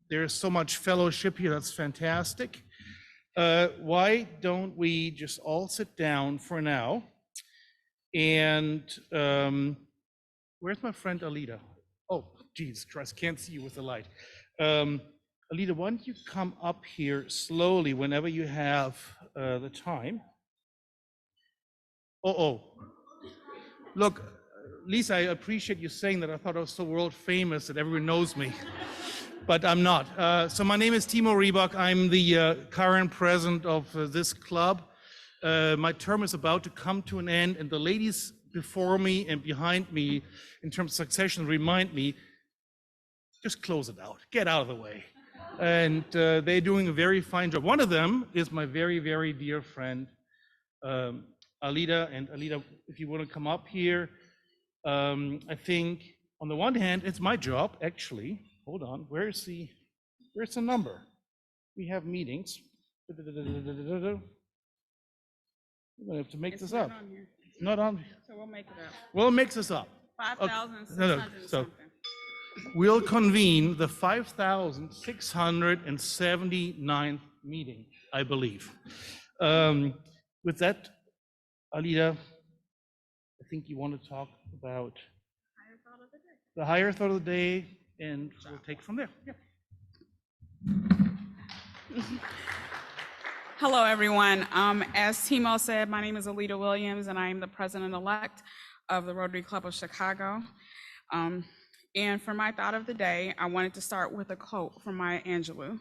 There's so much fellowship here, that's fantastic. Why don't we just all sit down for now? And where's my friend Alida? Oh, Jesus Christ, can't see you with the light. Alida, why don't you come up here slowly whenever you have the time? Look, Lisa, I appreciate you saying that. I thought I was so world famous that everyone knows me, but I'm not. So my name is Timo Riebach. I'm the current president of this club. My term is about to come to an end, and the ladies before me and behind me, in terms of succession, remind me, just close it out, get out of the way. And they're doing a very fine job. One of them is my very, very dear friend, Alida. And Alida, if you want to come up here, I think on the one hand, it's my job, actually. Hold on, where's the number? We have meetings. We're gonna have to make this up. It's not on. So we'll make it up. We'll mix this up. 5,600 something. We'll convene the 5,679th meeting, I believe. With that, Alida, I think you want to talk about the higher thought of the day, and we'll take from there. Yeah. Hello, everyone. As Timo said, my name is Alida Williams, and I am the president-elect of the Rotary Club of Chicago. And for my thought of the day, I wanted to start with a quote from Maya Angelou.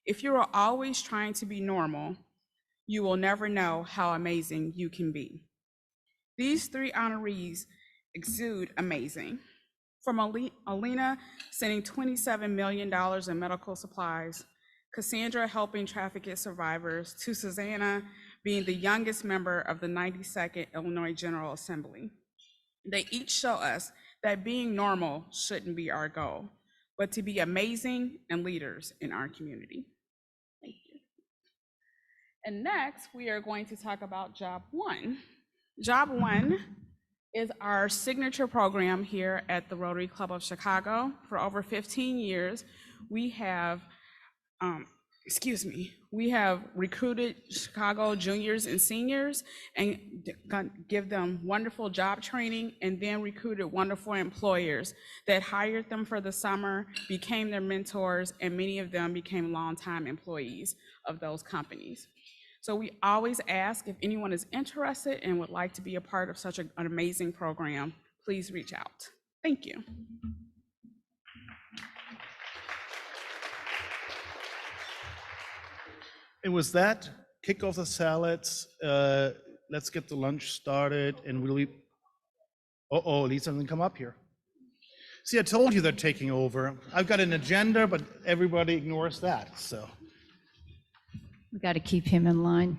If you are always trying to be normal, you will never know how amazing you can be. These three honorees exude amazing. From Alina sending $27 million in medical supplies, Cassandra helping trafficked survivors, to Susanna being the youngest member of the 92nd Illinois General Assembly. They each show us that being normal shouldn't be our goal, but to be amazing and leaders in our community. Thank you. And next, we are going to talk about Job One. Job One is our signature program here at the Rotary Club of Chicago. For over 15 years, we have recruited Chicago juniors and seniors and give them wonderful job training, and then recruited wonderful employers that hired them for the summer, became their mentors, and many of them became longtime employees of those companies. So we always ask if anyone is interested and would like to be a part of such an amazing program, please reach out. Thank you. And with that, kick off the salads. Let's get the lunch started, and we'll be. Lisa doesn't come up here. See, I told you they're taking over. I've got an agenda, but everybody ignores that. So we got to keep him in line.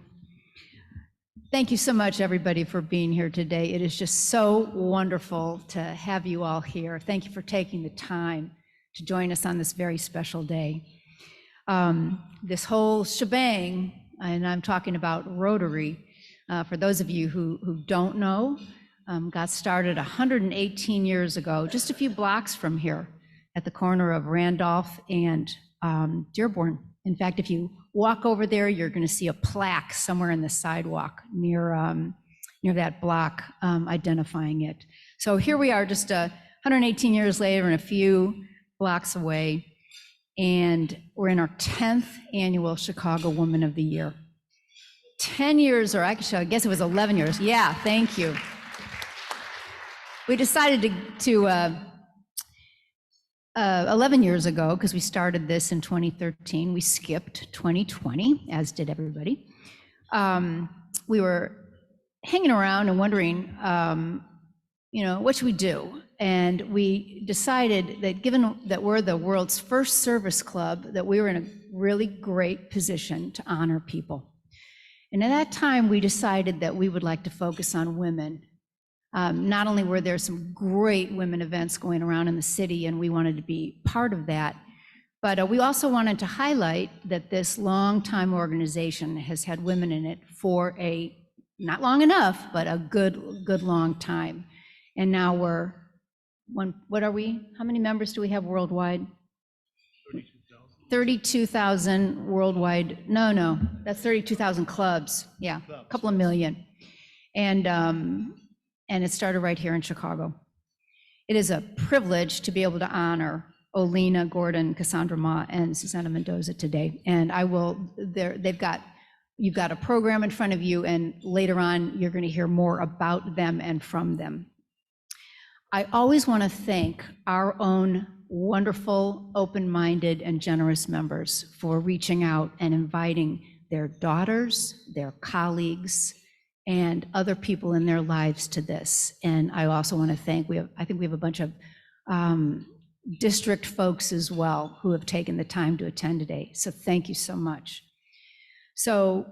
Thank you so much, everybody, for being here today. It is just so wonderful to have you all here. Thank you for taking the time to join us on this very special day. This whole shebang, and I'm talking about Rotary, for those of you who don't know, got started 118 years ago, just a few blocks from here at the corner of Randolph and Dearborn. In fact, if you walk over there, you're going to see a plaque somewhere in the sidewalk near that block identifying it. So here we are, just 118 years later and a few blocks away. And we're in our 10th annual Chicago Woman of the Year. 10 years, or actually, I guess it was 11 years. Yeah, thank you. We decided to 11 years ago, because we started this in 2013, we skipped 2020, as did everybody. We were hanging around and wondering, what should we do? And we decided that given that we're the world's first service club, that we were in a really great position to honor people. And at that time, we decided that we would like to focus on women. Not only were there some great women events going around in the city, and we wanted to be part of that, but we also wanted to highlight that this longtime organization has had women in it for not long enough, but a good long time. And now what are we? How many members do we have worldwide? 32,000 worldwide. No, that's 32,000 clubs. Yeah, a couple of million. And it started right here in Chicago. It is a privilege to be able to honor Olena Gordon, Cassandra Ma, and Susanna Mendoza today. And you've got a program in front of you, and later on, you're going to hear more about them and from them. I always want to thank our own wonderful, open-minded, and generous members for reaching out and inviting their daughters, their colleagues, and other people in their lives to this. And I also want to thank, I think we have a bunch of district folks as well who have taken the time to attend today. So thank you so much. So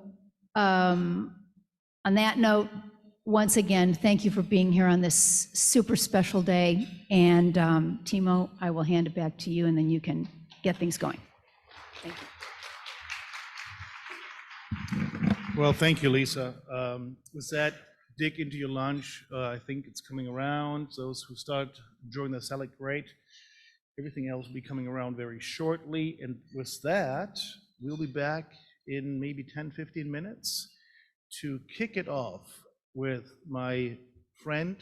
on that note, once again, thank you for being here on this super special day. And Timo, I will hand it back to you, and then you can get things going. Thank you. Well, thank you, Lisa. With that, dig into your lunch. I think it's coming around. Those who start enjoying the salad, great. Everything else will be coming around very shortly. And with that, we'll be back in maybe 10, 15 minutes to kick it off with my friend,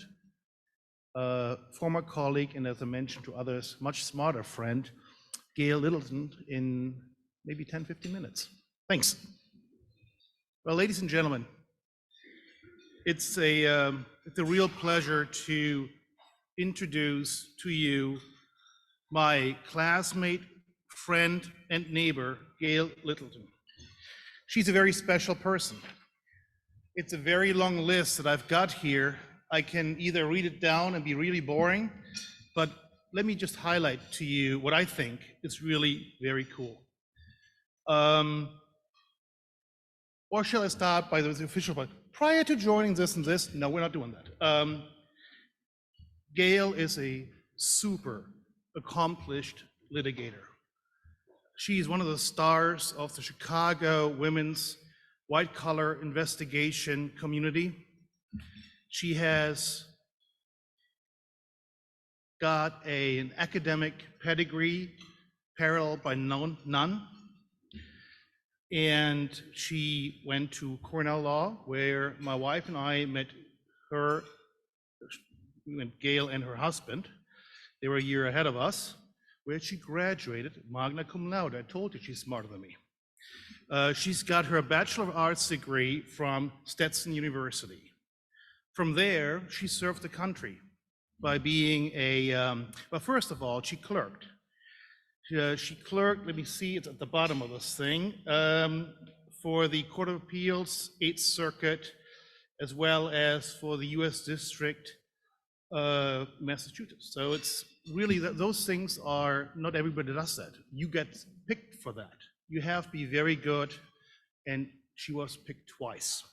former colleague, and as I mentioned to others, much smarter friend, Gayle Littleton, in maybe 10, 15 minutes. Thanks. Well, ladies and gentlemen, it's a real pleasure to introduce to you my classmate, friend, and neighbor, Gayle Littleton. She's a very special person. It's a very long list that I've got here. I can either read it down and be really boring, but let me just highlight to you what I think is really very cool. Or shall I start by the official part? Prior to joining this and this, no, we're not doing that. Gayle is a super accomplished litigator. She's one of the stars of the Chicago women's white-collar investigation community. She has got an academic pedigree paralleled by none. And she went to Cornell Law, where my wife and I met Gayle and her husband. They were a year ahead of us, where she graduated magna cum laude. I told you she's smarter than me. She's got her Bachelor of Arts degree from Stetson University. From there, she served the country by being well, first of all, she clerked. She clerked, let me see, it's at the bottom of this thing, for the Court of Appeals, 8th Circuit, as well as for the U.S. District of Massachusetts. So it's really, those things are, not everybody does that. You get picked for that. You have to be very good, and she was picked twice.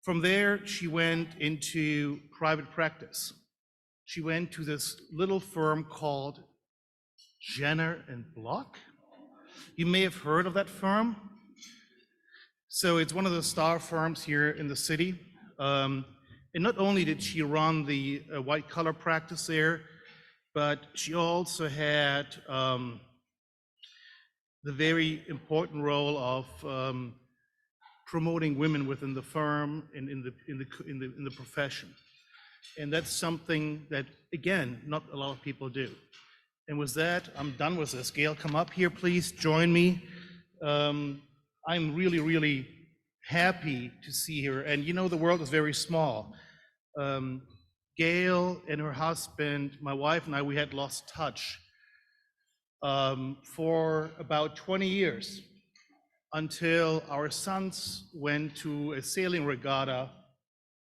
From there, she went into private practice. She went to this little firm called Jenner and Block. You may have heard of that firm. So it's one of the star firms here in the city. And not only did she run the white collar practice there, but she also had the very important role of promoting women within the firm and in the profession. And that's something that, again, not a lot of people do. And with that, I'm done with this. Gayle, come up here, please. Join me. I'm really, really happy to see her. And you know, the world is very small. Gayle and her husband, my wife and I, we had lost touch for about 20 years until our sons went to a sailing regatta.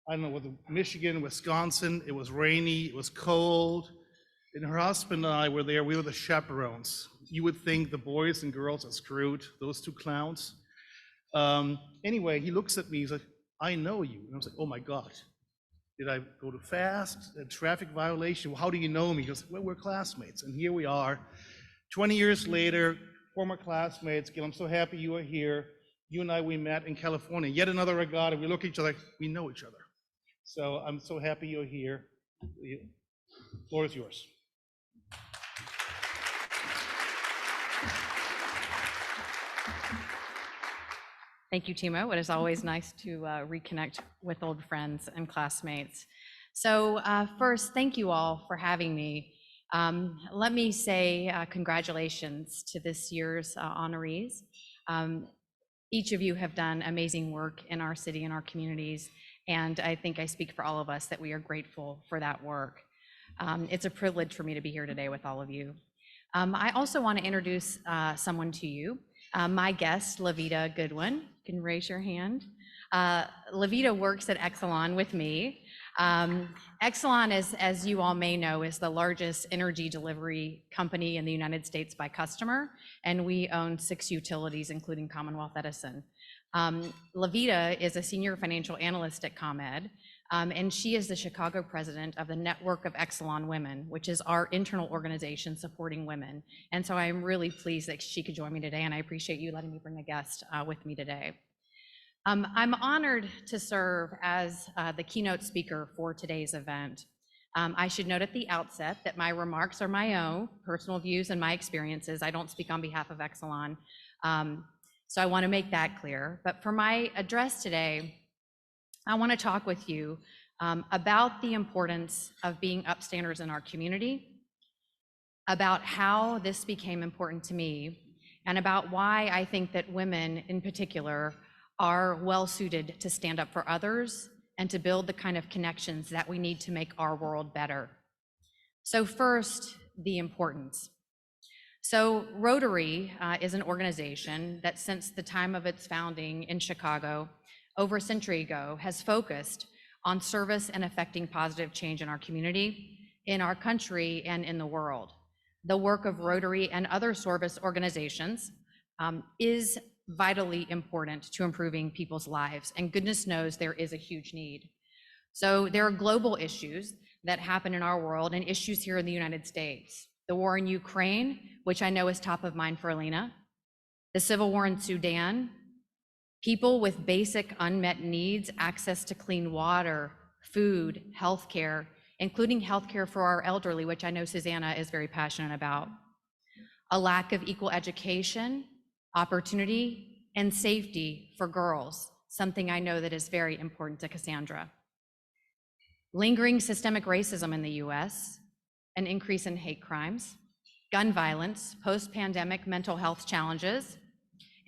I don't know, whether Michigan, Wisconsin. It was rainy, it was cold. And her husband and I were there, we were the chaperones. You would think the boys and girls are screwed, those two clowns. Anyway, he looks at me, he's like, I know you. And I was like, oh my God, did I go too fast? A traffic violation? How do you know me? He goes, well, we're classmates. And here we are, 20 years later, former classmates. Gayle, I'm so happy you are here. You and I, we met in California, yet another regatta. We look at each other, we know each other. So I'm so happy you're here. The floor is yours. Thank you, Timo. It is always nice to reconnect with old friends and classmates. So first, thank you all for having me. Let me say congratulations to this year's honorees. Each of you have done amazing work in our city and our communities, and I think I speak for all of us that we are grateful for that work. It's a privilege for me to be here today with all of you. I also want to introduce someone to you. My guest, Lavita Goodwin, you can raise your hand. Lavita works at Exelon with me. Exelon, as you all may know, is the largest energy delivery company in the United States by customer, and we own 6 utilities, including Commonwealth Edison. Lavita is a senior financial analyst at ComEd, and she is the Chicago president of the Network of Exelon Women, which is our internal organization supporting women. And so I'm really pleased that she could join me today, and I appreciate you letting me bring a guest with me today. I'm honored to serve as the keynote speaker for today's event. I should note at the outset that my remarks are my own personal views and my experiences. I don't speak on behalf of Exelon, so I want to make that clear. But for my address today, I want to talk with you about the importance of being upstanders in our community, about how this became important to me, and about why I think that women in particular are well suited to stand up for others and to build the kind of connections that we need to make our world better. So first, the importance. So Rotary is an organization that since the time of its founding in Chicago, over a century ago, has focused on service and affecting positive change in our community, in our country, and in the world. The work of Rotary and other service organizations is vitally important to improving people's lives, and goodness knows there is a huge need. So there are global issues that happen in our world and issues here in the United States. The war in Ukraine, which I know is top of mind for Alina, the civil war in Sudan, people with basic unmet needs, access to clean water, food, healthcare, including healthcare for our elderly, which I know Susanna is very passionate about, a lack of equal education, opportunity, and safety for girls, something I know that is very important to Cassandra. Lingering systemic racism in the US, an increase in hate crimes, gun violence, post-pandemic mental health challenges,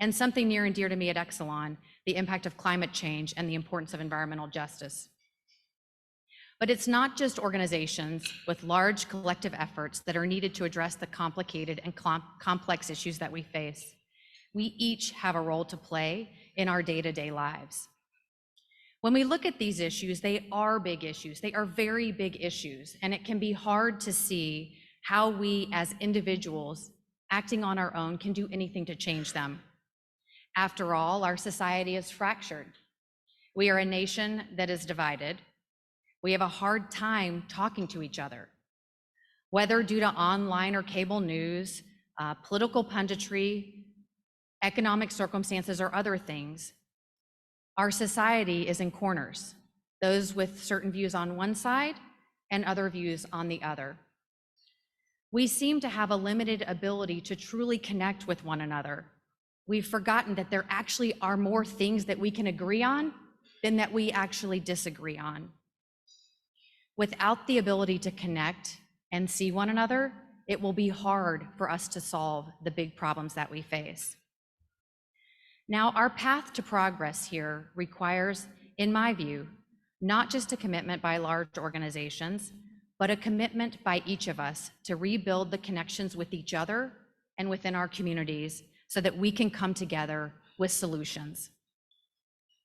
and something near and dear to me at Exelon, the impact of climate change and the importance of environmental justice. But it's not just organizations with large collective efforts that are needed to address the complicated and complex issues that we face. We each have a role to play in our day-to-day lives. When we look at these issues, they are big issues. They are very big issues, and it can be hard to see how we as individuals acting on our own can do anything to change them. After all, our society is fractured. We are a nation that is divided. We have a hard time talking to each other, whether due to online or cable news, political punditry, economic circumstances, or other things. Our society is in corners, those with certain views on one side and other views on the other. We seem to have a limited ability to truly connect with one another. We've forgotten that there actually are more things that we can agree on than that we actually disagree on. Without the ability to connect and see one another, it will be hard for us to solve the big problems that we face. Now, our path to progress here requires, in my view, not just a commitment by large organizations, but a commitment by each of us to rebuild the connections with each other and within our communities so that we can come together with solutions.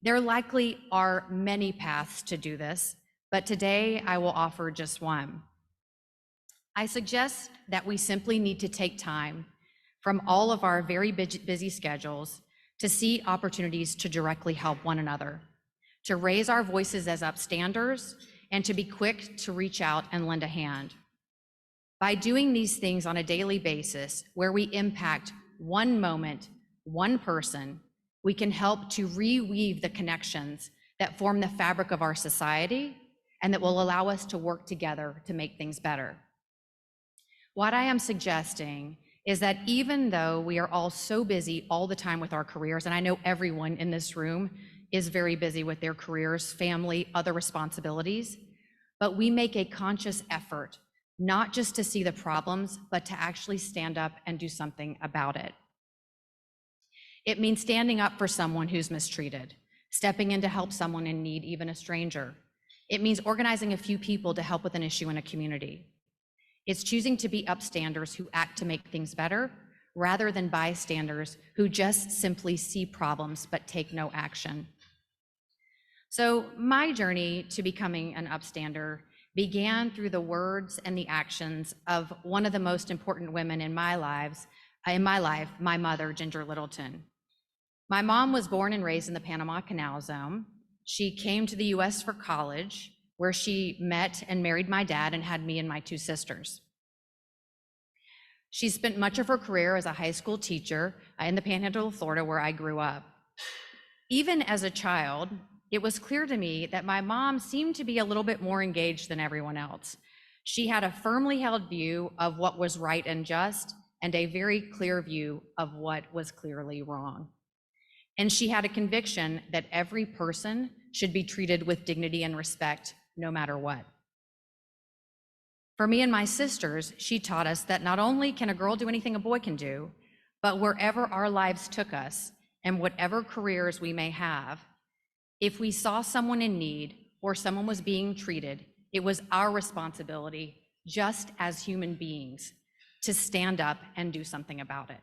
There likely are many paths to do this, but today I will offer just one. I suggest that we simply need to take time from all of our very busy schedules to see opportunities to directly help one another, to raise our voices as upstanders, and to be quick to reach out and lend a hand. By doing these things on a daily basis, where we impact one moment, one person, we can help to reweave the connections that form the fabric of our society and that will allow us to work together to make things better. What I am suggesting is that even though we are all so busy all the time with our careers, and I know everyone in this room is very busy with their careers, family, other responsibilities, but we make a conscious effort not just to see the problems, but to actually stand up and do something about it. It means standing up for someone who's mistreated, stepping in to help someone in need, even a stranger. It means organizing a few people to help with an issue in a community. It's choosing to be upstanders who act to make things better, rather than bystanders who just simply see problems but take no action. So my journey to becoming an upstander began through the words and the actions of one of the most important women in my life, my mother, Ginger Littleton. My mom was born and raised in the Panama Canal Zone. She came to the US for college, where she met and married my dad and had me and my two sisters. She spent much of her career as a high school teacher in the Panhandle of Florida, where I grew up. Even as a child, it was clear to me that my mom seemed to be a little bit more engaged than everyone else. She had a firmly held view of what was right and just, and a very clear view of what was clearly wrong. And she had a conviction that every person should be treated with dignity and respect, no matter what. For me and my sisters, she taught us that not only can a girl do anything a boy can do, but wherever our lives took us and whatever careers we may have, if we saw someone in need or someone was being treated, it was our responsibility, just as human beings, to stand up and do something about it.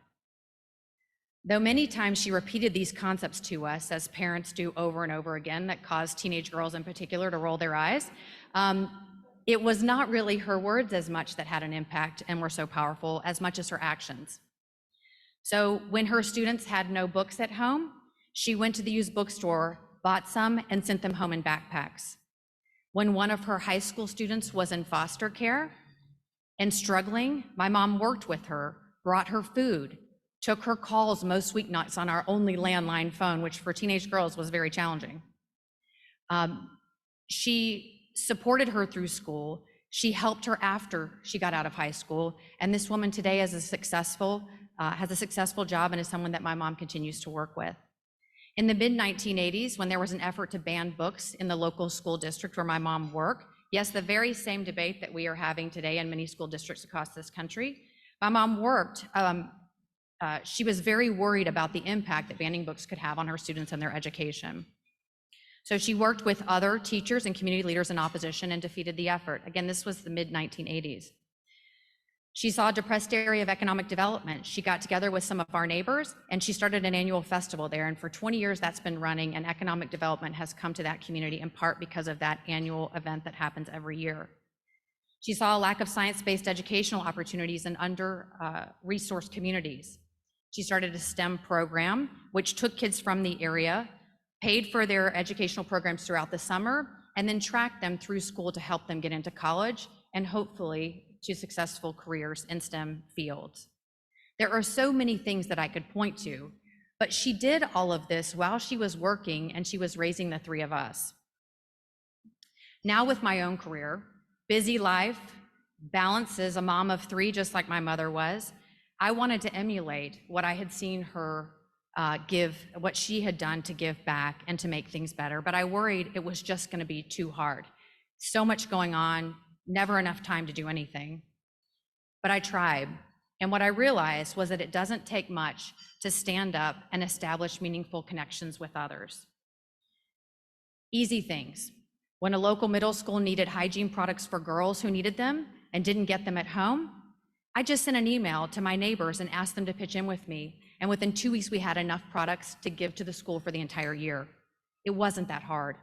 Though many times she repeated these concepts to us, as parents do over and over again, that cause teenage girls in particular to roll their eyes, it was not really her words as much that had an impact and were so powerful as much as her actions. So when her students had no books at home, she went to the used bookstore, bought some, and sent them home in backpacks. When one of her high school students was in foster care and struggling, my mom worked with her, brought her food, took her calls most weeknights on our only landline phone, which for teenage girls was very challenging. She supported her through school. She helped her after she got out of high school. And this woman today has a successful job and is someone that my mom continues to work with. In the mid-1980s, when there was an effort to ban books in the local school district where my mom worked, yes, the very same debate that we are having today in many school districts across this country, my mom worked. She was very worried about the impact that banning books could have on her students and their education. So she worked with other teachers and community leaders in opposition and defeated the effort. Again, this was the mid-1980s. She saw a depressed area of economic development. She got together with some of our neighbors and she started an annual festival there. And for 20 years that's been running, and economic development has come to that community in part because of that annual event that happens every year. She saw a lack of science-based educational opportunities in under-resourced communities. She started a STEM program, which took kids from the area, paid for their educational programs throughout the summer, and then tracked them through school to help them get into college and hopefully to successful careers in STEM fields. There are so many things that I could point to, but she did all of this while she was working and she was raising the three of us. Now with my own career, busy life, balance as a mom of three, just like my mother was, I wanted to emulate what I had seen her what she had done to give back and to make things better, but I worried it was just gonna be too hard. So much going on, never enough time to do anything. But I tried, and what I realized was that it doesn't take much to stand up and establish meaningful connections with others. Easy things. When a local middle school needed hygiene products for girls who needed them and didn't get them at home, I just sent an email to my neighbors and asked them to pitch in with me. And within 2 weeks, we had enough products to give to the school for the entire year. It wasn't that hard.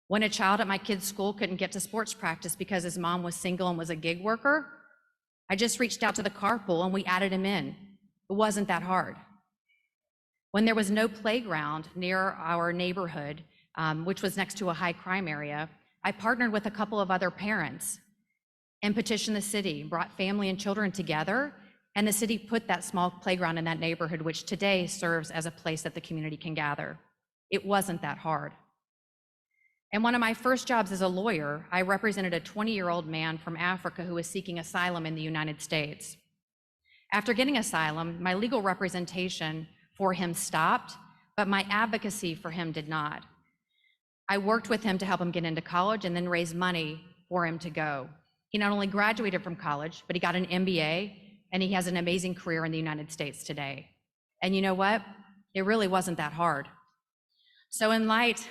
When a child at my kid's school couldn't get to sports practice because his mom was single and was a gig worker, I just reached out to the carpool and we added him in. It wasn't that hard. When there was no playground near our neighborhood, which was next to a high crime area, I partnered with a couple of other parents and petitioned the city, brought family and children together, and the city put that small playground in that neighborhood, which today serves as a place that the community can gather. It wasn't that hard. And one of my first jobs as a lawyer, I represented a 20-year-old man from Africa who was seeking asylum in the United States. After getting asylum, my legal representation for him stopped, but my advocacy for him did not. I worked with him to help him get into college and then raise money for him to go. He not only graduated from college, but he got an MBA, and he has an amazing career in the United States today. And you know what? It really wasn't that hard. So in light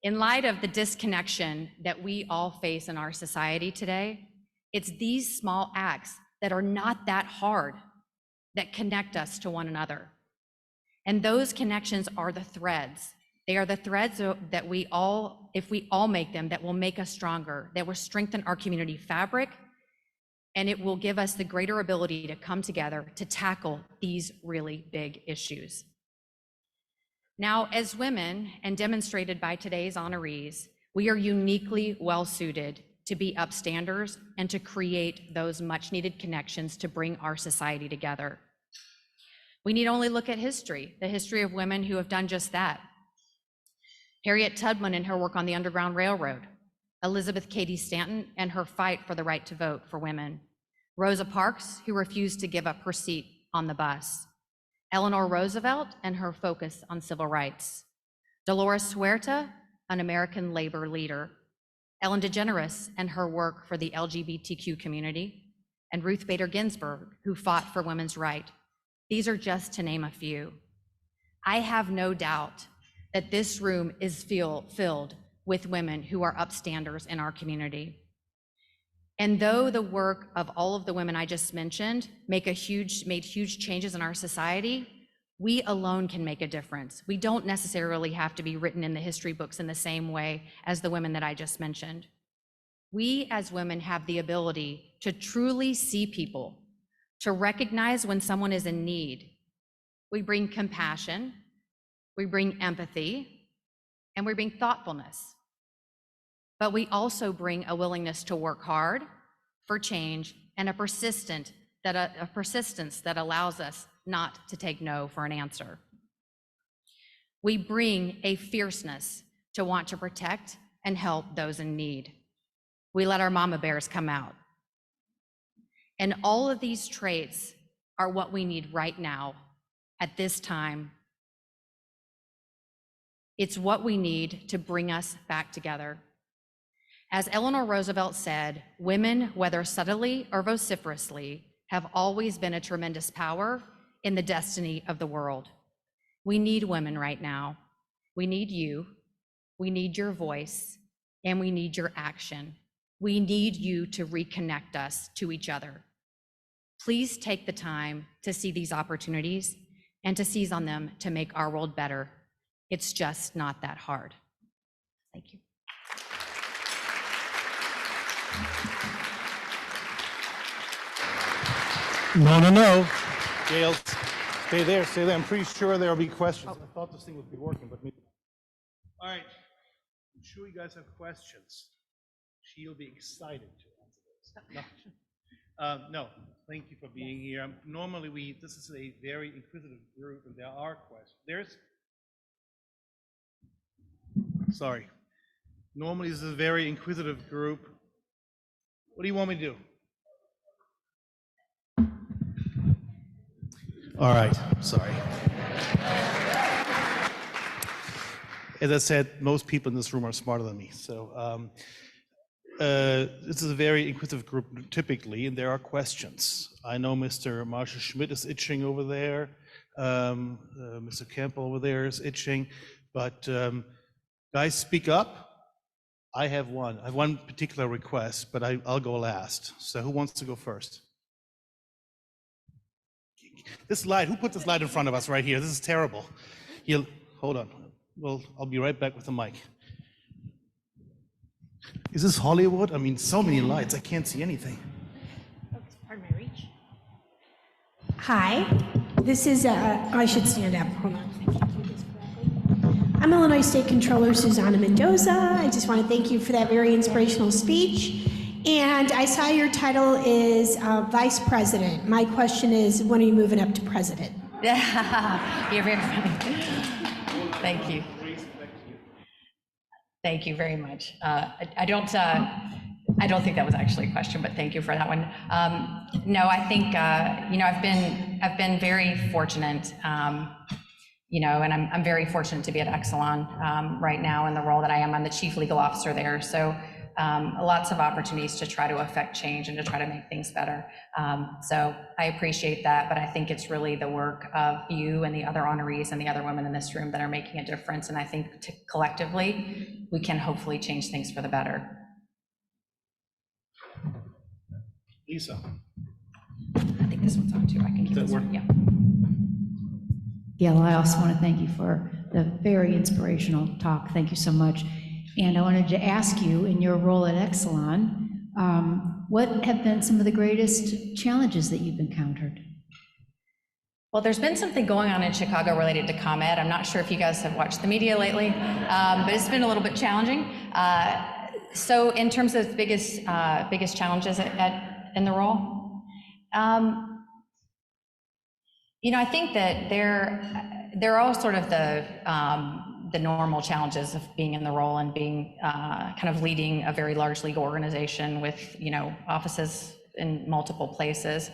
of the disconnection that we all face in our society today, it's these small acts that are not that hard that connect us to one another. And those connections are the threads. They are the threads that if we all make them, that will make us stronger, that will strengthen our community fabric, and it will give us the greater ability to come together to tackle these really big issues. Now, as women, and demonstrated by today's honorees, we are uniquely well-suited to be upstanders and to create those much-needed connections to bring our society together. We need only look at history, the history of women who have done just that. Harriet Tubman and her work on the Underground Railroad, Elizabeth Cady Stanton and her fight for the right to vote for women, Rosa Parks, who refused to give up her seat on the bus, Eleanor Roosevelt and her focus on civil rights, Dolores Huerta, an American labor leader, Ellen DeGeneres and her work for the LGBTQ community, and Ruth Bader Ginsburg, who fought for women's rights. These are just to name a few. I have no doubt that this room is filled with women who are upstanders in our community. And though the work of all of the women I just mentioned made huge changes in our society, we alone can make a difference. We don't necessarily have to be written in the history books in the same way as the women that I just mentioned. We as women have the ability to truly see people, to recognize when someone is in need. We bring compassion, we bring empathy, and we bring thoughtfulness. But we also bring a willingness to work hard for change and a persistence that allows us not to take no for an answer. We bring a fierceness to want to protect and help those in need. We let our mama bears come out. And all of these traits are what we need right now at this time. It's what we need to bring us back together. As Eleanor Roosevelt said, women, whether subtly or vociferously, have always been a tremendous power in the destiny of the world. We need women right now. We need you. We need your voice, and we need your action. We need you to reconnect us to each other. Please take the time to see these opportunities and to seize on them to make our world better. It's just not that hard. Thank you. No. Gayle, stay there. I'm pretty sure there'll be questions. I thought this thing would be working, but maybe. All right. I'm sure you guys have questions. She'll be excited to answer those. No, thank you for being here. Normally, this is a very inquisitive group, and there are questions. Normally, this is a very inquisitive group. What do you want me to do? All right, sorry. As I said, most people in this room are smarter than me. So this is a very inquisitive group typically, and there are questions. I know Mr. Marshall Schmidt is itching over there. Mr. Campbell over there is itching. But guys, speak up. I have one particular request, but I'll go last. So who wants to go first? This light, who put this light in front of us right here? This is terrible. Hold on. Well, I'll be right back with the mic. Is this Hollywood? I mean, so many lights, I can't see anything. Oh, it's part of my reach. Hi, this is, I should stand up. Hold on, I can't do this correctly. I'm Illinois State Controller Susanna Mendoza. I just want to thank you for that very inspirational speech. And I saw your title is Vice President. My question is, when are you moving up to President? You're very funny. Thank you. Thank you very much. I don't, I don't think that was actually a question, but thank you for that one. No, I think, I've been very fortunate, and I'm very fortunate to be at Exelon right now in the role that I am. I'm the chief legal officer there. So lots of opportunities to try to affect change and to try to make things better. So I appreciate that, but I think it's really the work of you and the other honorees and the other women in this room that are making a difference. And I think collectively, we can hopefully change things for the better. Lisa. I think this one's on too. I can keep this one. Yeah. Gayle, I also want to thank you for the very inspirational talk. Thank you so much. And I wanted to ask you, in your role at Exelon, what have been some of the greatest challenges that you've encountered? Well, there's been something going on in Chicago related to ComEd. I'm not sure if you guys have watched the media lately, but it's been a little bit challenging. So in terms of biggest challenges in the role, I think that they're all sort of the normal challenges of being in the role and being kind of leading a very large legal organization with offices in multiple places.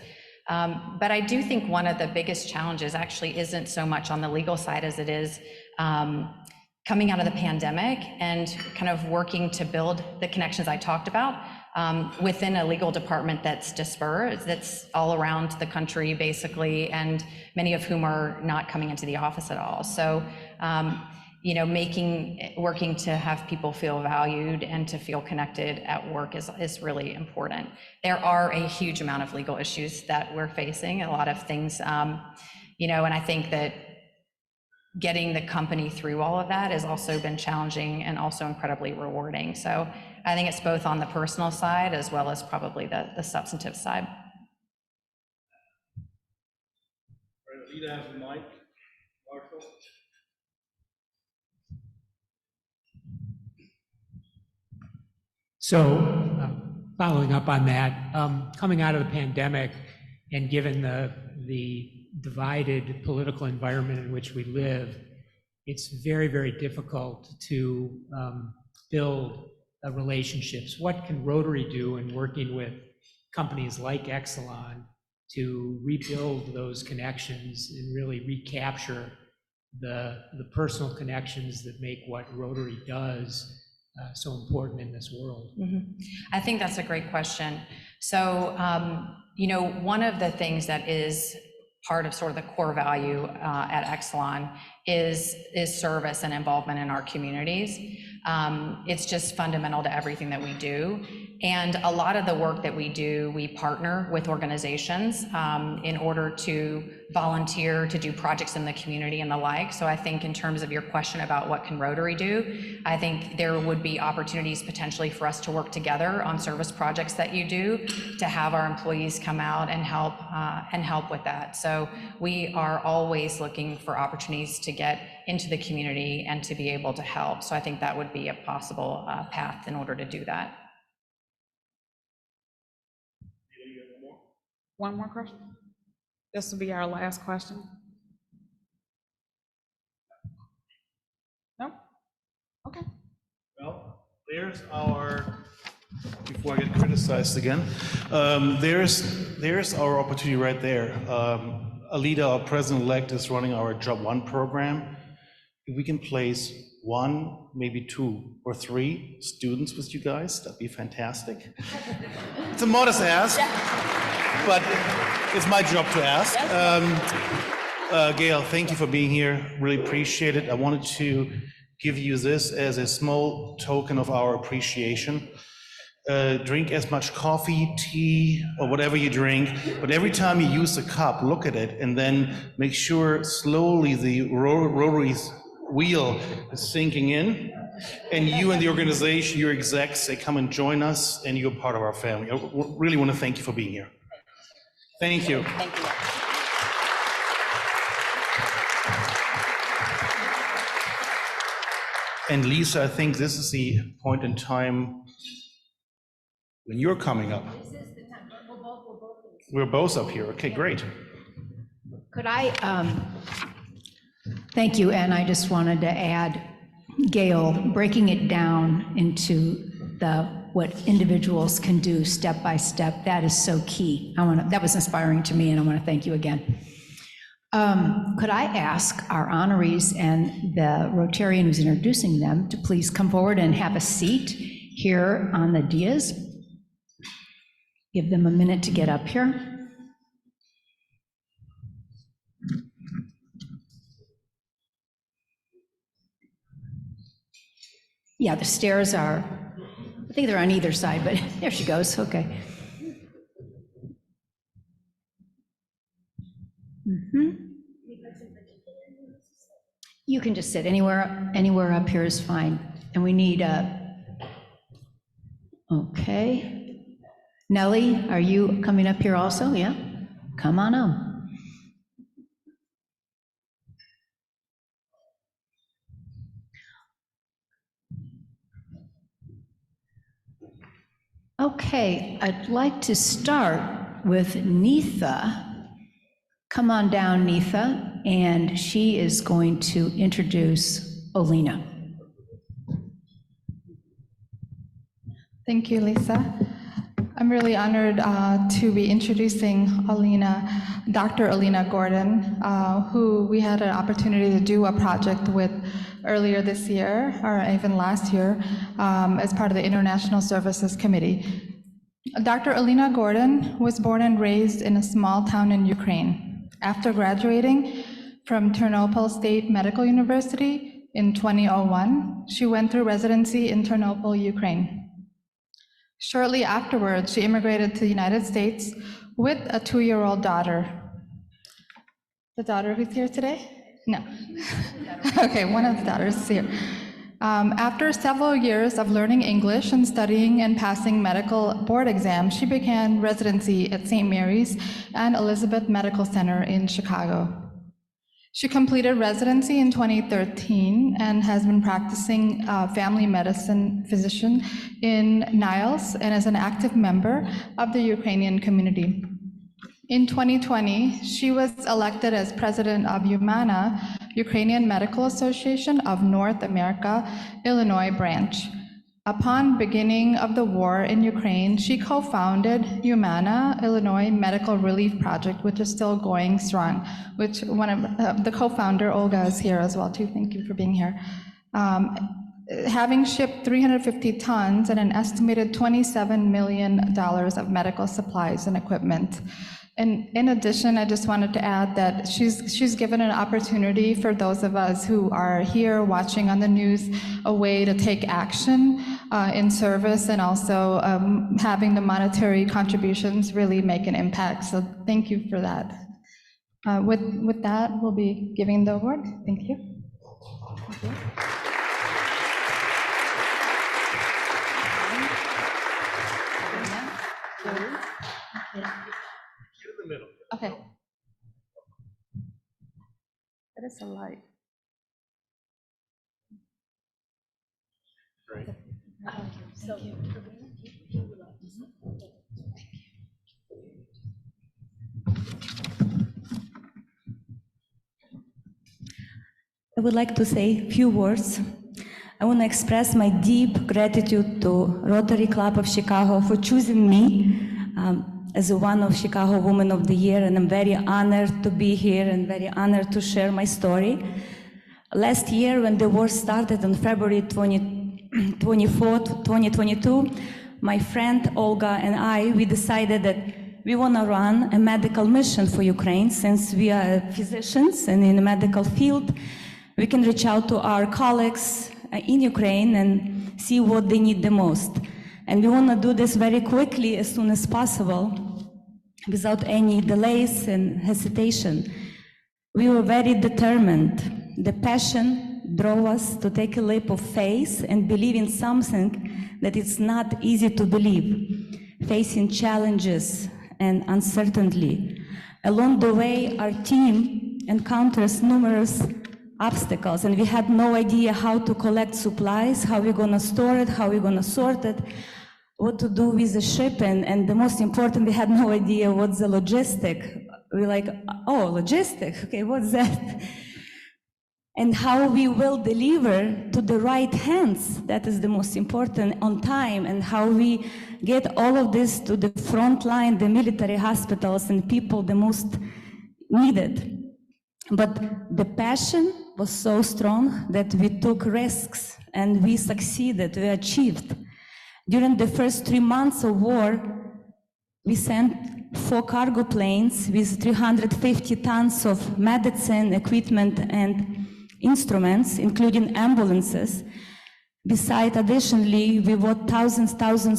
But I do think one of the biggest challenges actually isn't so much on the legal side as it is coming out of the pandemic and kind of working to build the connections I talked about within a legal department that's dispersed, that's all around the country basically, and many of whom are not coming into the office at all. So, working to have people feel valued and to feel connected at work is really important. There are a huge amount of legal issues that we're facing, a lot of things, and I think that getting the company through all of that has also been challenging and also incredibly rewarding. So I think it's both on the personal side as well as probably the substantive side. Alita has a mic. Marshall. So following up on that, coming out of the pandemic and given the divided political environment in which we live, it's very, very difficult to build relationships. What can Rotary do in working with companies like Exelon to rebuild those connections and really recapture the personal connections that make what Rotary does so important in this world? Mm-hmm. I think that's a great question. So, one of the things that is part of sort of the core value at Exelon is service and involvement in our communities. It's just fundamental to everything that we do. And a lot of the work that we do, we partner with organizations in order to volunteer to do projects in the community and the like. So I think in terms of your question about what can Rotary do, I think there would be opportunities potentially for us to work together on service projects that you do, to have our employees come out and help with that. So we are always looking for opportunities to get into the community and to be able to help. So I think that would be a possible path in order to do that. One more question? This will be our last question. No? Okay. Well, there's our, before I get criticized again, there's our opportunity right there. Alita, our president-elect, is running our Job 1 program. If we can place 1, maybe 2 or 3 students with you guys, that'd be fantastic. It's a modest ask, but it's my job to ask. Gayle, thank you for being here. Really appreciate it. I wanted to give you this as a small token of our appreciation. Drink as much coffee, tea, or whatever you drink, but every time you use the cup, look at it and then make sure slowly the Rotary's wheel is sinking in, and you and the organization, your execs, say, come and join us, and you're part of our family. I really want to thank you for being here. Thank you. Thank you. And Lisa, I think this is the point in time when you're coming up. This is the time, We're both up here. Okay, great. Could I, thank you, and I just wanted to add, Gayle, breaking it down into the what individuals can do step by step. That is so key. That was inspiring to me, and I want to thank you again. Could I ask our honorees and the Rotarian who's introducing them to please come forward and have a seat here on the dais? Give them a minute to get up here. Yeah, the stairs are, I think they're on either side, but there she goes, okay. You can just sit anywhere up here is fine. And we need okay. Nellie, are you coming up here also? Yeah, come on up. Okay, I'd like to start with Neetha. Come on down, Neetha, and she is going to introduce Alina. Thank you, Lisa. I'm really honored to be introducing Alina, Dr. Alina Gordon, who we had an opportunity to do a project with earlier this year, or even last year, as part of the International Services Committee. Dr. Alina Gordon was born and raised in a small town in Ukraine. After graduating from Ternopil State Medical University in 2001, she went through residency in Ternopil, Ukraine. Shortly afterwards, she immigrated to the United States with a 2-year-old daughter. The daughter who's here today? No. Okay, one of the daughters is here. After several years of learning English and studying and passing medical board exams, she began residency at St. Mary's and Elizabeth Medical Center in Chicago. She completed residency in 2013 and has been practicing family medicine physician in Niles and is an active member of the Ukrainian community. In 2020, she was elected as president of Humana, Ukrainian Medical Association of North America, Illinois branch. Upon beginning of the war in Ukraine, she co-founded Humana, Illinois Medical Relief Project, which is still going strong, which one of the co-founder, Olga, is here as well too. Thank you for being here. Having shipped 350 tons and an estimated $27 million of medical supplies and equipment. And in addition, I just wanted to add that she's given an opportunity for those of us who are here watching on the news a way to take action in service, and also having the monetary contributions really make an impact. So thank you for that. With that, we'll be giving the award. Thank you. Okay. That is a light. Great. Thank you. I would like to say a few words. I want to express my deep gratitude to Rotary Club of Chicago for choosing me as one of Chicago Women of the Year, and I'm very honored to be here and very honored to share my story. Last year, when the war started on February 24th, 2022, my friend Olga and we decided that we want to run a medical mission for Ukraine. Since we are physicians and in the medical field, we can reach out to our colleagues in Ukraine and see what they need the most. And we want to do this very quickly, as soon as possible, without any delays and hesitation. We were very determined. The passion drove us to take a leap of faith and believe in something that it's not easy to believe, facing challenges and uncertainty. Along the way, our team encounters numerous obstacles, and we had no idea how to collect supplies, how we're going to store it, how we're going to sort it, what to do with the ship, and the most important, we had no idea what's the logistic. We're like, oh, logistic, okay, what's that? and how we will deliver to the right hands, that is the most important, on time, and how we get all of this to the front line, the military hospitals and people the most needed. But the passion was so strong that we took risks and we succeeded, we achieved. During the first 3 months of war, we sent 4 cargo planes with 350 tons of medicine, equipment, and instruments, including ambulances. Besides, additionally, we bought thousands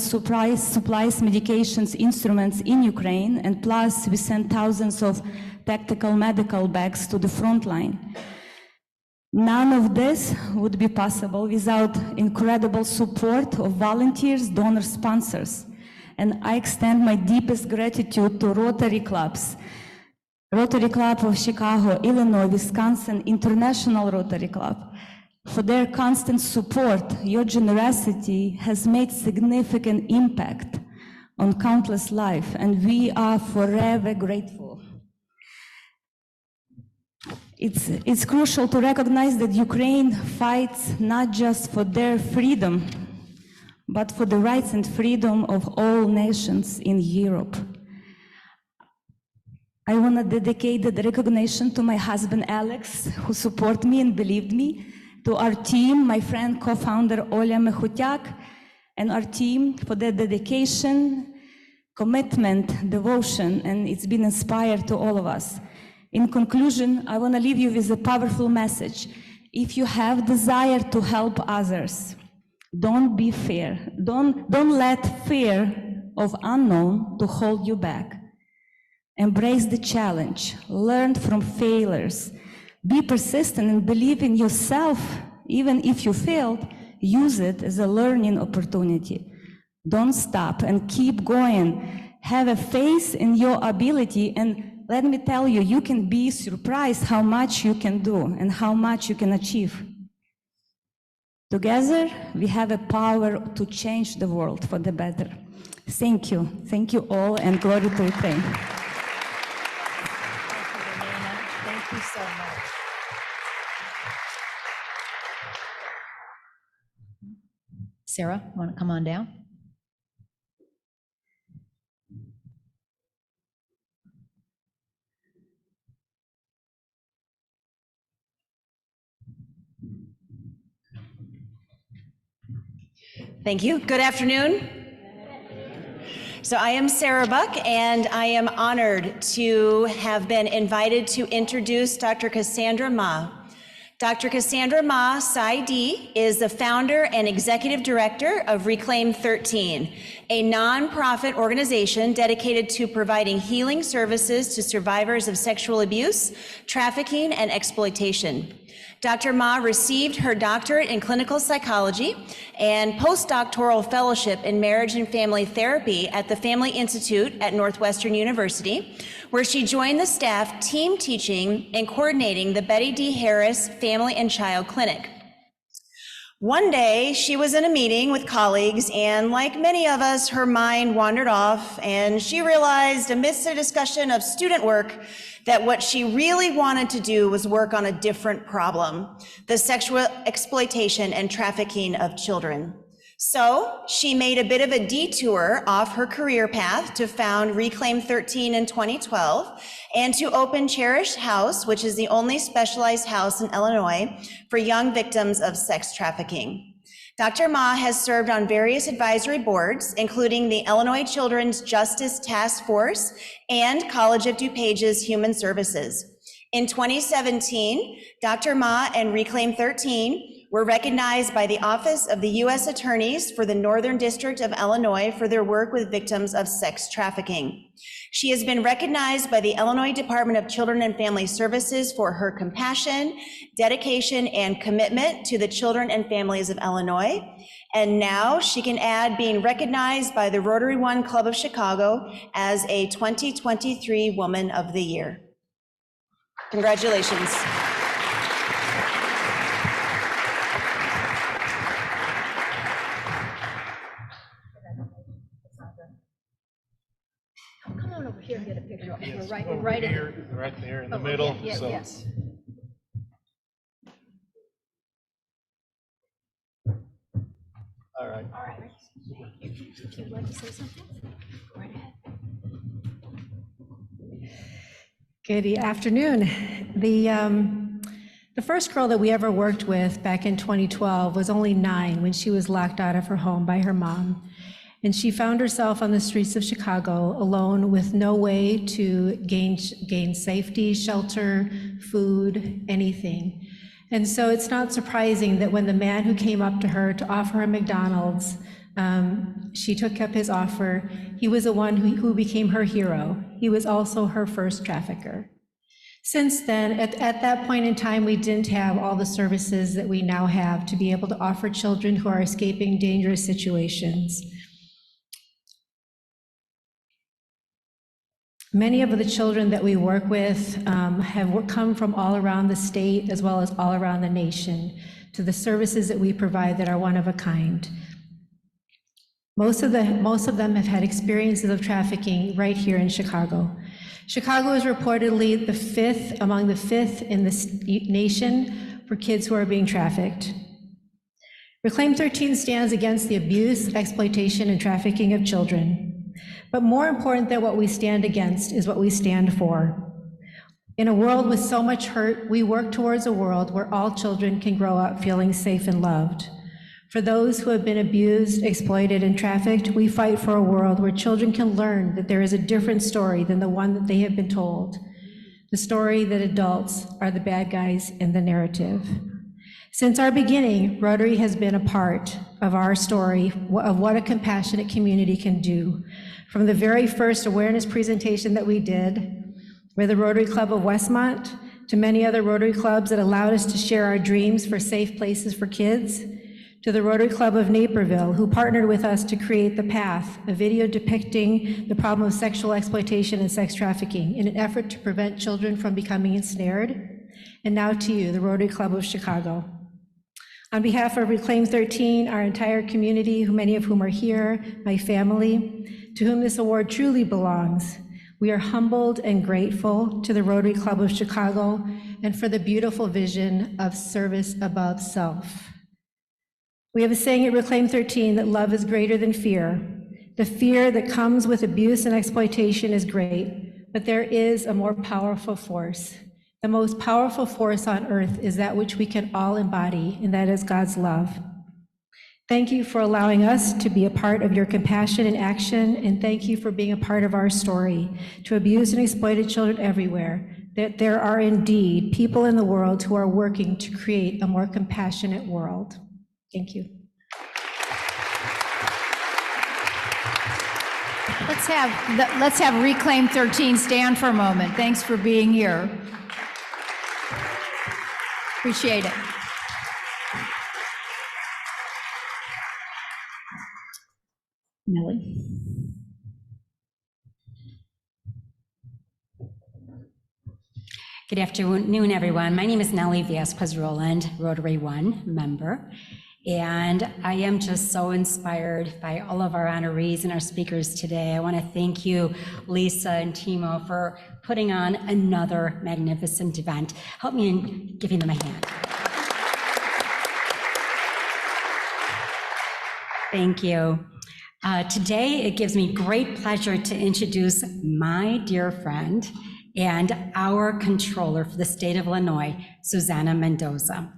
supplies, medications, instruments in Ukraine, and plus we sent thousands of tactical medical bags to the front line. None of this would be possible without incredible support of volunteers, donors, sponsors. And I extend my deepest gratitude to Rotary clubs, Rotary Club of Chicago, Illinois, Wisconsin, International Rotary Club. For their constant support, your generosity has made significant impact on countless lives, and we are forever grateful. It's crucial to recognize that Ukraine fights not just for their freedom, but for the rights and freedom of all nations in Europe. I want to dedicate the recognition to my husband, Alex, who supported me and believed me, to our team, my friend, co-founder, Olya Mehutyak, and our team for their dedication, commitment, devotion, and it's been inspired to all of us. In conclusion, I want to leave you with a powerful message. If you have desire to help others, don't be fear. Don't let fear of unknown to hold you back. Embrace the challenge, learn from failures, be persistent and believe in yourself. Even if you failed, use it as a learning opportunity. Don't stop and keep going. Have a faith in your ability, and let me tell you, you can be surprised how much you can do and how much you can achieve. Together, we have a power to change the world for the better. Thank you. Thank you all, and glory to Ukraine. Thank you so much. Sarah, want to come on down? Thank you. Good afternoon. So I am Sarah Buck, and I am honored to have been invited to introduce Dr. Cassandra Ma. Dr. Cassandra Ma Saidi is the founder and executive director of Reclaim 13, a nonprofit organization dedicated to providing healing services to survivors of sexual abuse, trafficking, and exploitation. Dr. Ma received her doctorate in clinical psychology and postdoctoral fellowship in marriage and family therapy at the Family Institute at Northwestern University, where she joined the staff team teaching and coordinating the Betty D. Harris Family and Child Clinic. One day, she was in a meeting with colleagues, and like many of us, her mind wandered off, and she realized amidst a discussion of student work that what she really wanted to do was work on a different problem: the sexual exploitation and trafficking of children. So she made a bit of a detour off her career path to found Reclaim 13 in 2012 and to open Cherished House, which is the only specialized house in Illinois for young victims of sex trafficking. Dr. Ma has served on various advisory boards, including the Illinois Children's Justice Task Force and College of DuPage's Human Services. In 2017, Dr. Ma and Reclaim 13 were recognized by the Office of the U.S. Attorneys for the Northern District of Illinois for their work with victims of sex trafficking. She has been recognized by the Illinois Department of Children and Family Services for her compassion, dedication, and commitment to the children and families of Illinois. And now she can add being recognized by the Rotary Club of Chicago as a 2023 Woman of the Year. Congratulations. Come on over here and get a picture. We're right in Right there in the middle. Yeah, So. yes. All right. If you'd like to say something, go right ahead. Good afternoon. The first girl that we ever worked with back in 2012 was only 9 when she was locked out of her home by her mom. And she found herself on the streets of Chicago alone with no way to gain safety, shelter, food, anything. And so it's not surprising that when the man who came up to her to offer her McDonald's, she took up his offer. He was the one who became her hero. He was also her first trafficker. Since then, at that point in time, we didn't have all the services that we now have to be able to offer children who are escaping dangerous situations. Many of the children that we work with have come from all around the state as well as all around the nation to the services that we provide that are one of a kind. Most of them have had experiences of trafficking right here in Chicago. Chicago is reportedly among the fifth in the nation for kids who are being trafficked. Reclaim 13 stands against the abuse, exploitation, and trafficking of children. But more important than what we stand against is what we stand for. In a world with so much hurt, we work towards a world where all children can grow up feeling safe and loved. For those who have been abused, exploited, and trafficked, we fight for a world where children can learn that there is a different story than the one that they have been told. The story that adults are the bad guys in the narrative. Since our beginning, Rotary has been a part of our story of what a compassionate community can do. From the very first awareness presentation that we did, with the Rotary Club of Westmont, to many other Rotary clubs that allowed us to share our dreams for safe places for kids, to the Rotary Club of Naperville, who partnered with us to create The Path, a video depicting the problem of sexual exploitation and sex trafficking in an effort to prevent children from becoming ensnared. And now to you, the Rotary Club of Chicago. On behalf of Reclaim 13, our entire community, many of whom are here, my family, to whom this award truly belongs, we are humbled and grateful to the Rotary Club of Chicago and for the beautiful vision of service above self. We have a saying at Reclaim 13 that love is greater than fear. The fear that comes with abuse and exploitation is great, but there is a more powerful force. The most powerful force on earth is that which we can all embody, and that is God's love. Thank you for allowing us to be a part of your compassion and action, and thank you for being a part of our story to abused and exploited children everywhere, that there are indeed people in the world who are working to create a more compassionate world. Thank you. Let's have Reclaim 13 stand for a moment. Thanks for being here. Appreciate it. Nellie. Good afternoon, everyone. My name is Nellie Vasquez-Roland, Rotary One member, and I am just so inspired by all of our honorees and our speakers today. I want to thank you, Lisa and Timo, for putting on another magnificent event. Help me in giving them a hand. Thank you. Today, it gives me great pleasure to introduce my dear friend and our controller for the state of Illinois, Susana Mendoza.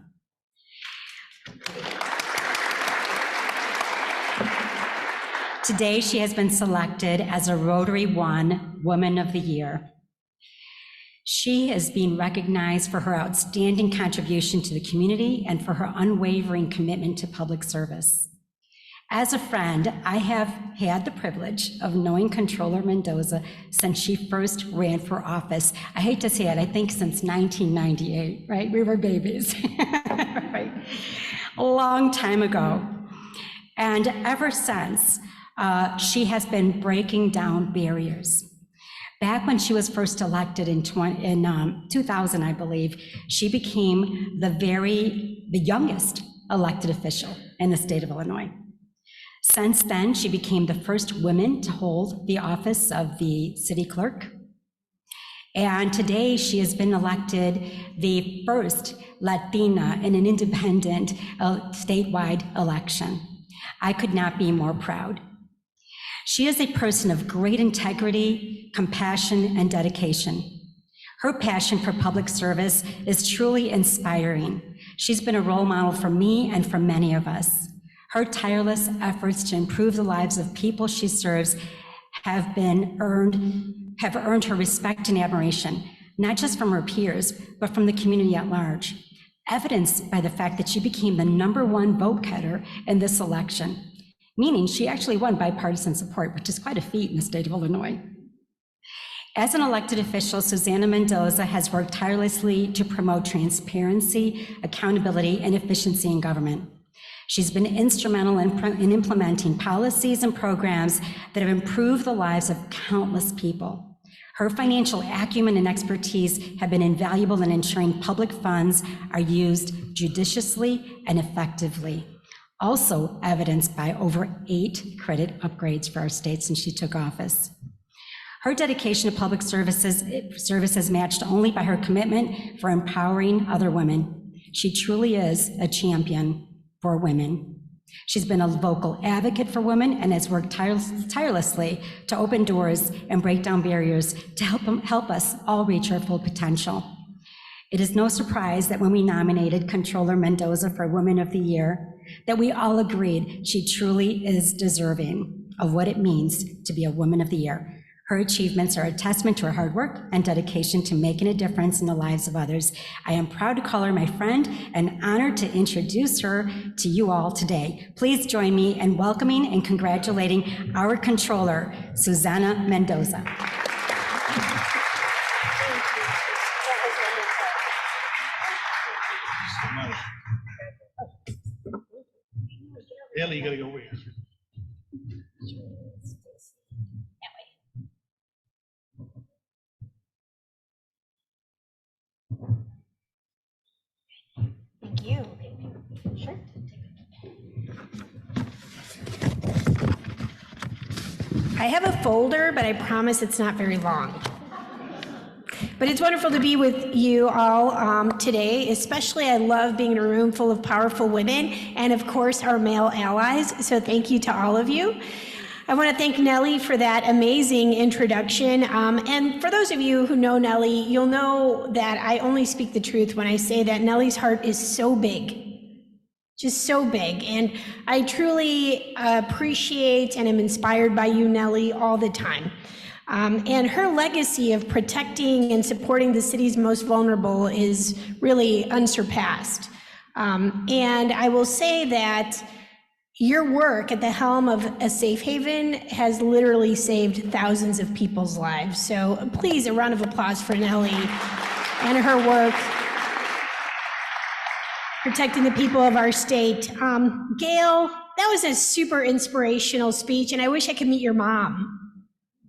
Today, she has been selected as a Rotary One Woman of the Year. She is being recognized for her outstanding contribution to the community and for her unwavering commitment to public service. As a friend, I have had the privilege of knowing Controller Mendoza since she first ran for office. I hate to say it, I think since 1998, right? We were babies, right? A long time ago. And ever since, she has been breaking down barriers. Back when she was first elected in 2000, I believe, she became the youngest elected official in the state of Illinois. Since then, she became the first woman to hold the office of the city clerk. And today, she has been elected the first Latina in an independent statewide election. I could not be more proud. She is a person of great integrity, compassion, and dedication. Her passion for public service is truly inspiring. She's been a role model for me and for many of us. Her tireless efforts to improve the lives of people she serves have earned her respect and admiration, not just from her peers, but from the community at large, evidenced by the fact that she became the #1 vote getter in this election, meaning she actually won bipartisan support, which is quite a feat in the state of Illinois. As an elected official, Susana Mendoza has worked tirelessly to promote transparency, accountability, and efficiency in government. She's been instrumental in implementing policies and programs that have improved the lives of countless people. Her financial acumen and expertise have been invaluable in ensuring public funds are used judiciously and effectively, also evidenced by over 8 credit upgrades for our state since she took office. Her dedication to public services is matched only by her commitment for empowering other women. She truly is a champion for women. She's been a vocal advocate for women and has worked tirelessly to open doors and break down barriers to help us all reach our full potential. It is no surprise that when we nominated Controller Mendoza for Woman of the Year, that we all agreed she truly is deserving of what it means to be a Woman of the Year. Her achievements are a testament to her hard work and dedication to making a difference in the lives of others. I am proud to call her my friend and honored to introduce her to you all today. Please join me in welcoming and congratulating our Controller, Susana Mendoza. Gayle, you gotta go over here. Thank you. Sure. I have a folder, but I promise it's not very long. But it's wonderful to be with you all today. Especially, I love being in a room full of powerful women and, of course, our male allies. So thank you to all of you. I want to thank Nellie for that amazing introduction. And for those of you who know Nellie, you'll know that I only speak the truth when I say that Nellie's heart is so big, just so big. And I truly appreciate and am inspired by you, Nellie, all the time. And her legacy of protecting and supporting the city's most vulnerable is really unsurpassed. And I will say that your work at the helm of a safe haven has literally saved thousands of people's lives. So please, a round of applause for Nellie and her work protecting the people of our state. Gayle, that was a super inspirational speech, and I wish I could meet your mom.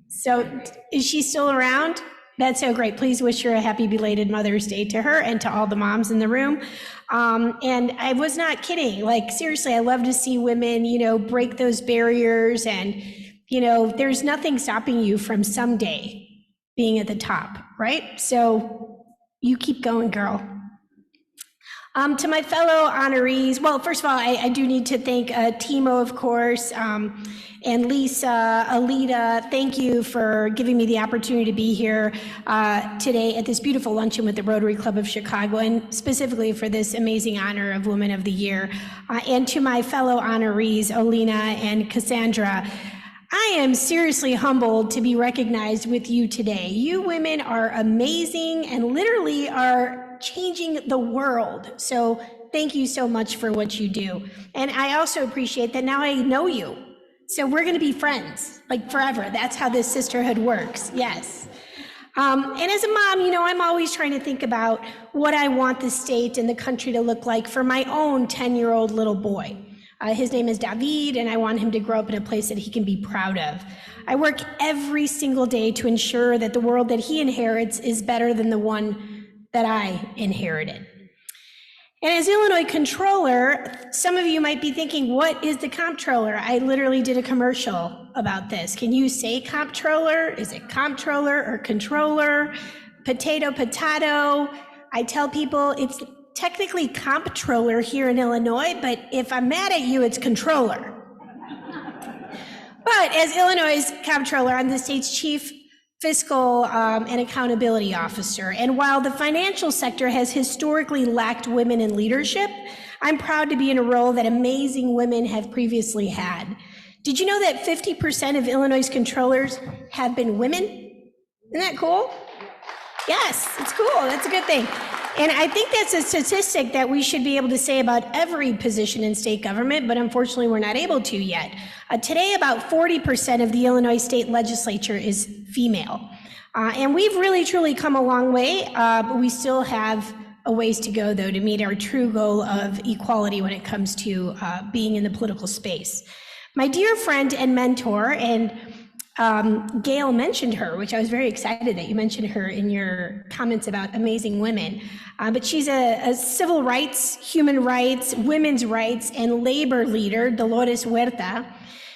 So is she still around? That's so great. Please wish her a happy belated Mother's Day to her and to all the moms in the room. And I was not kidding. Like, seriously, I love to see women, break those barriers. And, there's nothing stopping you from someday being at the top, right? So you keep going, girl. To my fellow honorees, well, first of all, I do need to thank Timo, of course, and Lisa, Alita. Thank you for giving me the opportunity to be here today at this beautiful luncheon with the Rotary Club of Chicago, and specifically for this amazing honor of Woman of the Year. And to my fellow honorees, Olina and Cassandra, I am seriously humbled to be recognized with you today. You women are amazing and literally are changing the world. So thank you so much for what you do. And I also appreciate that now I know you. So we're going to be friends, like forever. That's how this sisterhood works. Yes. And as a mom, I'm always trying to think about what I want the state and the country to look like for my own 10-year-old little boy. His name is David, and I want him to grow up in a place that he can be proud of. I work every single day to ensure that the world that he inherits is better than the one that I inherited. And as Illinois Controller, some of you might be thinking, what is the comptroller? I literally did a commercial about this. Can you say comptroller? Is it comptroller or controller? Potato, potato. I tell people it's technically comptroller here in Illinois, but if I'm mad at you, it's controller. But as Illinois' comptroller, I'm the state's chief fiscal and accountability officer. And while the financial sector has historically lacked women in leadership, I'm proud to be in a role that amazing women have previously had. Did you know that 50% of Illinois' controllers have been women? Isn't that cool? Yes, it's cool. That's a good thing. And I think that's a statistic that we should be able to say about every position in state government, but unfortunately we're not able to yet. Today, about 40% of the Illinois state legislature is female. And we've really, truly come a long way, but we still have a ways to go, though, to meet our true goal of equality when it comes to being in the political space. My dear friend and mentor, and Gayle mentioned her, which I was very excited that you mentioned her in your comments about amazing women. But she's a civil rights, human rights, women's rights, and labor leader, Dolores Huerta.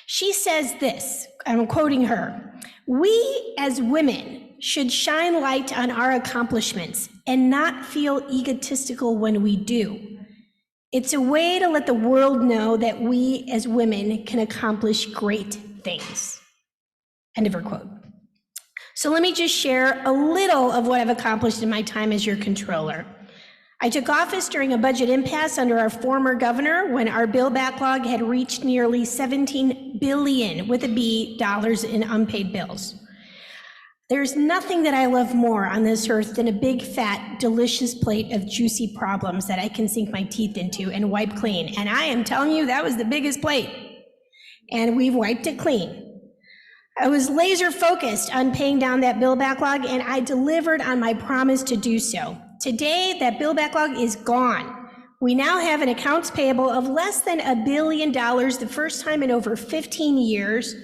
She says this, I'm quoting her, "We as women should shine light on our accomplishments and not feel egotistical when we do. It's a way to let the world know that we as women can accomplish great things." End of her quote. So let me just share a little of what I've accomplished in my time as your controller. I took office during a budget impasse under our former governor when our bill backlog had reached nearly $17 billion with a B dollars in unpaid bills. There's nothing that I love more on this earth than a big, fat, delicious plate of juicy problems that I can sink my teeth into and wipe clean. And I am telling you, that was the biggest plate. And we've wiped it clean. I was laser focused on paying down that bill backlog, and I delivered on my promise to do so. Today, that bill backlog is gone. We now have an accounts payable of less than $1 billion, the first time in over 15 years,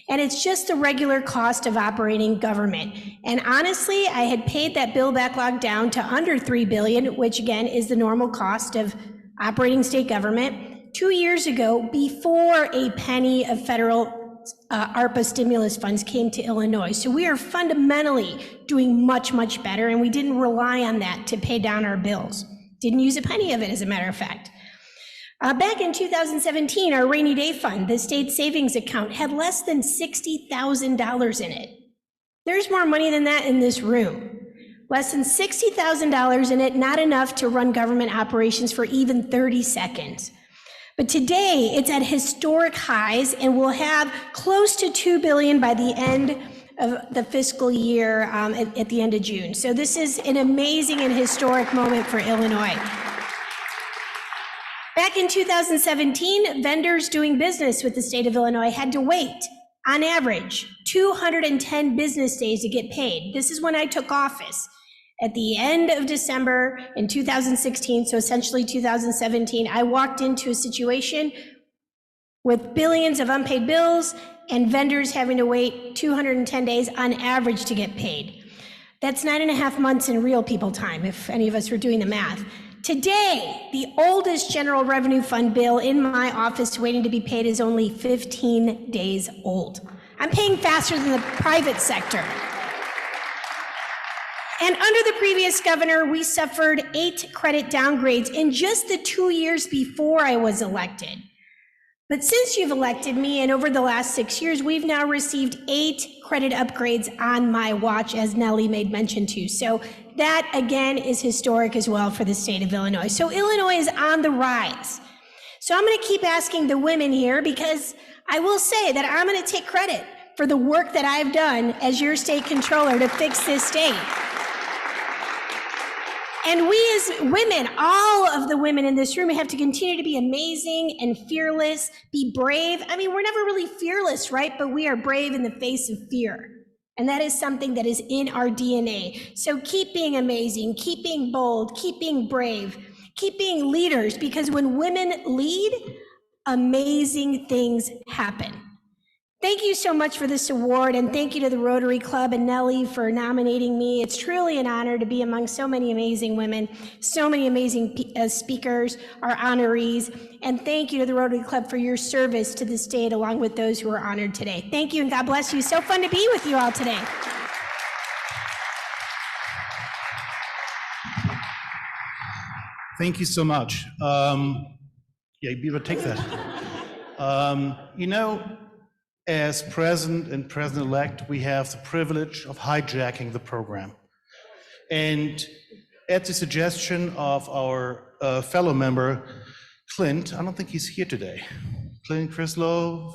and it's just the regular cost of operating government. And honestly, I had paid that bill backlog down to under $3 billion, which again is the normal cost of operating state government, 2 years ago, before a penny of federal ARPA stimulus funds came to Illinois. So we are fundamentally doing much, much better, and we didn't rely on that to pay down our bills. Didn't use a penny of it, as a matter of fact. Back in 2017, our rainy day fund, the state savings account, had less than $60,000 in it. There's more money than that in this room. Less than $60,000 in it, not enough to run government operations for even 30 seconds. But today, it's at historic highs, and we'll have close to $2 billion by the end of the fiscal year at the end of June. So this is an amazing and historic moment for Illinois. Back in 2017, vendors doing business with the state of Illinois had to wait, on average, 210 business days to get paid. This is when I took office. At the end of December in 2016, so essentially 2017, I walked into a situation with billions of unpaid bills and vendors having to wait 210 days on average to get paid. That's 9.5 months in real people time, if any of us were doing the math. Today, the oldest general revenue fund bill in my office waiting to be paid is only 15 days old. I'm paying faster than the private sector. And under the previous governor, we suffered 8 credit downgrades in just the 2 years before I was elected. But since you've elected me, and over the last 6 years, we've now received 8 credit upgrades on my watch, as Nellie made mention to. So that, again, is historic as well for the state of Illinois. So Illinois is on the rise. So I'm going to keep asking the women here, because I will say that I'm going to take credit for the work that I've done as your state controller to fix this state. And we as women, all of the women in this room, have to continue to be amazing and fearless, be brave. I mean, we're never really fearless, right? But we are brave in the face of fear. And that is something that is in our DNA. So keep being amazing, keep being bold, keep being brave, keep being leaders, because when women lead, amazing things happen. Thank you so much for this award, and thank you to the Rotary Club and Nellie for nominating me. It's truly an honor to be among so many amazing women, so many amazing speakers, our honorees, and thank you to the Rotary Club for your service to the state, along with those who are honored today. Thank you, and God bless you. So fun to be with you all today. Thank you so much. Yeah, you better take that. You know, as president and president-elect, we have the privilege of hijacking the program. And at the suggestion of our fellow member, Clint, I don't think he's here today. Clint Crislow,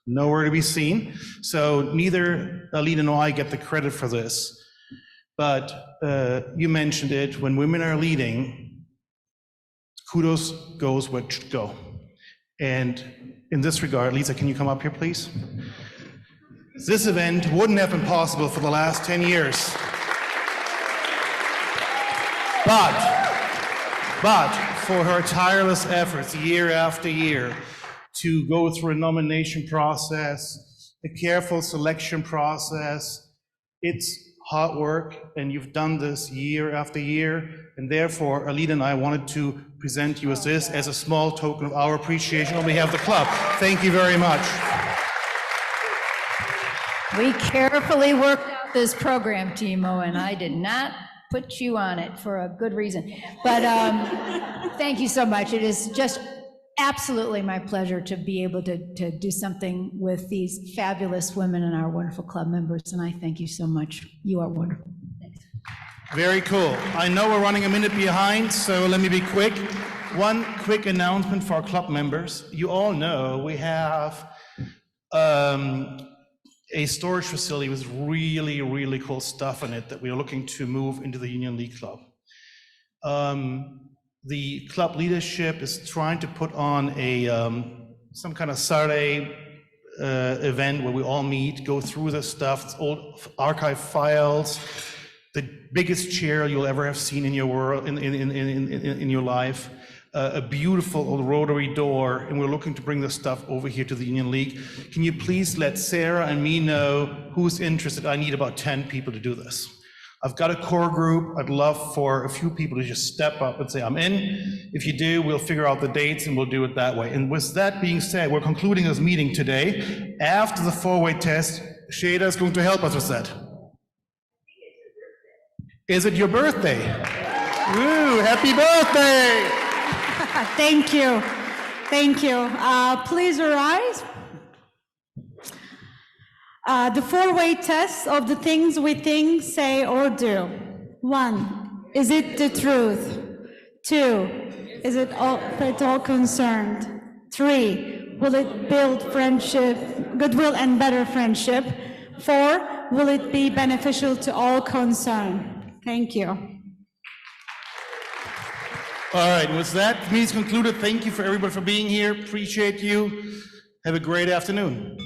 nowhere to be seen. So neither Alina nor I get the credit for this. But you mentioned it, when women are leading, kudos goes where it should go. And in this regard, Lisa, can you come up here, please? This event wouldn't have been possible for the last 10 years. But for her tireless efforts year after year to go through a nomination process, a careful selection process, it's hard work, and you've done this year after year, and therefore, Alina and I wanted to present you with this as a small token of our appreciation on behalf of the club. Thank you very much. We carefully worked out this program, Timo, and I did not put you on it for a good reason. But thank you so much. It is just absolutely my pleasure to be able to do something with these fabulous women and our wonderful club members, and I thank you so much. You are wonderful. Thanks. Very cool. I know we're running a minute behind, so let me be quick. One quick announcement for our club members. You all know we have a storage facility with really, really cool stuff in it that we are looking to move into the Union League Club. The club leadership is trying to put on a some kind of Saturday event where we all meet, go through the stuff, old archive files, the biggest chair you'll ever have seen in your world, in your life, a beautiful old rotary door, and we're looking to bring this stuff over here to the Union League. Can you please let Sarah and me know who's interested? I need about 10 people to do this. I've got a core group. I'd love for a few people to just step up and say, I'm in. If you do, we'll figure out the dates and we'll do it that way. And with that being said, we're concluding this meeting today. After the four-way test, Shada is going to help us with that. Is it your birthday? Woo, happy birthday! Thank you. Thank you. Please arise. The four-way test of the things we think, say, or do. 1, is it the truth? 2, is it all at all concerned? 3, will it build friendship, goodwill and better friendship? 4, will it be beneficial to all concerned? Thank you. All right, with that, meeting's concluded. Thank you for everybody for being here. Appreciate you. Have a great afternoon.